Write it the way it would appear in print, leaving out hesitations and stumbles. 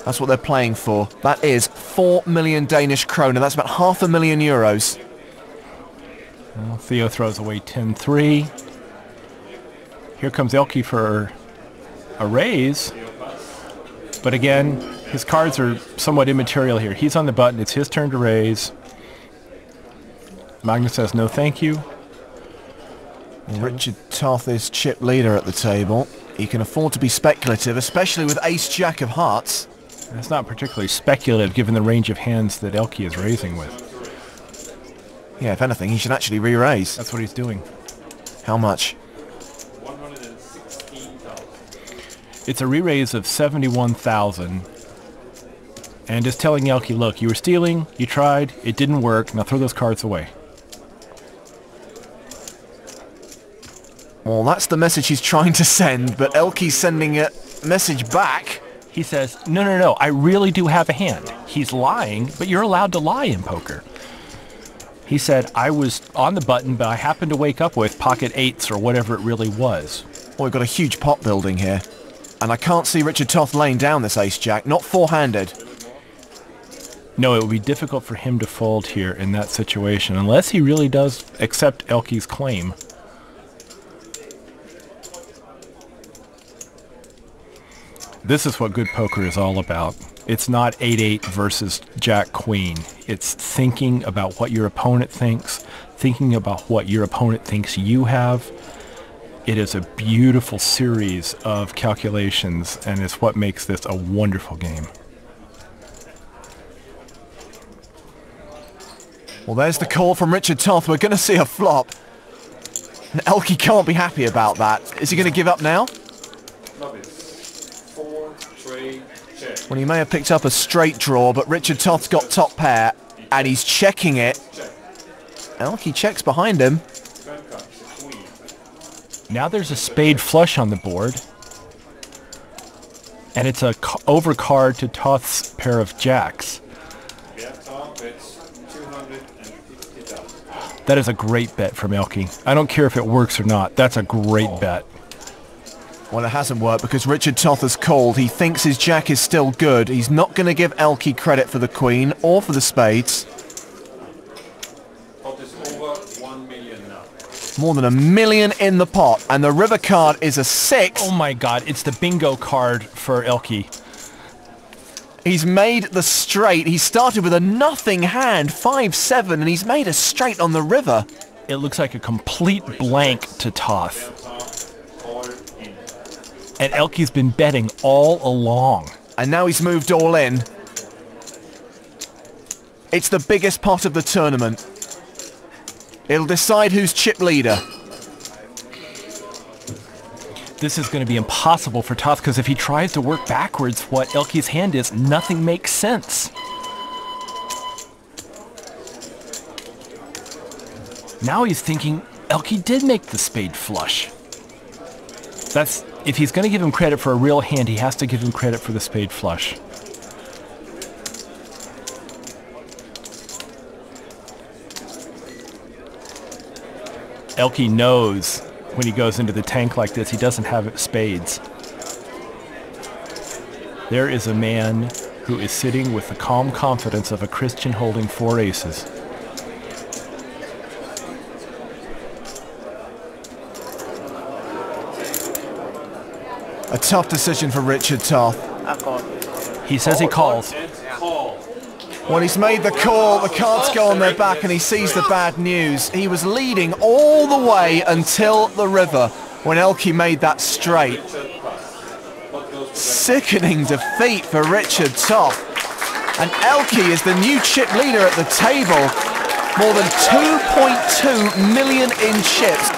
That's what they're playing for. That is 4 million Danish kroner. That's about €500,000. Well, Theo throws away 10-3. Here comes ElkY for a raise. But again, his cards are somewhat immaterial here. He's on the button. It's his turn to raise. Magnus says no thank you. Richard Toth is chip leader at the table. He can afford to be speculative, especially with ace-jack of hearts. That's not particularly speculative given the range of hands that ElkY is raising with. Yeah, if anything, he should actually re-raise. That's what he's doing. How much? 116,000. It's a re-raise of 71,000. And just telling ElkY, look, you were stealing, you tried, it didn't work, now throw those cards away. Well, that's the message he's trying to send, but ElkY's sending a message back. He says, no, I really do have a hand. He's lying, but you're allowed to lie in poker. He said, I was on the button, but I happened to wake up with pocket eights or whatever it really was. Well, we've got a huge pot building here. And I can't see Richard Toth laying down this ace-jack, not four-handed. No, it would be difficult for him to fold here in that situation, unless he really does accept ElkY's claim. This is what good poker is all about. It's not 8-8 versus Jack-Queen. It's thinking about what your opponent thinks, thinking about what your opponent thinks you have. It is a beautiful series of calculations, and it's what makes this a wonderful game. Well, there's the call from Richard Toth. We're going to see a flop. And ElkY can't be happy about that. Is he going to give up now? Well, he may have picked up a straight draw, but Richard Toth's got top pair, and he's checking it. ElkY checks behind him. Now there's a spade flush on the board, and it's a overcard to Toth's pair of jacks. That is a great bet from ElkY. I don't care if it works or not. That's a great bet. Well, it hasn't worked because Richard Toth has called. He thinks his jack is still good. He's not going to give ElkY credit for the queen or for the spades. Pot is over 1 million now. More than $1 million in the pot, and the river card is a 6. Oh my god, it's the bingo card for ElkY. He's made the straight. He started with a nothing hand, 5-7, and he's made a straight on the river. It looks like a complete blank to Toth. And ElkY's been betting all along. And now he's moved all in. It's the biggest pot of the tournament. It'll decide who's chip leader. This is going to be impossible for Toth, because if he tries to work backwards what ElkY's hand is, nothing makes sense. Now he's thinking ElkY did make the spade flush. That's, if he's going to give him credit for a real hand, he has to give him credit for the spade flush. ElkY knows when he goes into the tank like this, he doesn't have spades. There is a man who is sitting with the calm confidence of a Christian holding 4 aces. A tough decision for Richard Toth. He says he calls. When he's made the call, the cards go on their back and he sees the bad news. He was leading all the way until the river when ElkY made that straight. Sickening defeat for Richard Toth. And ElkY is the new chip leader at the table. More than 2.2 million in chips.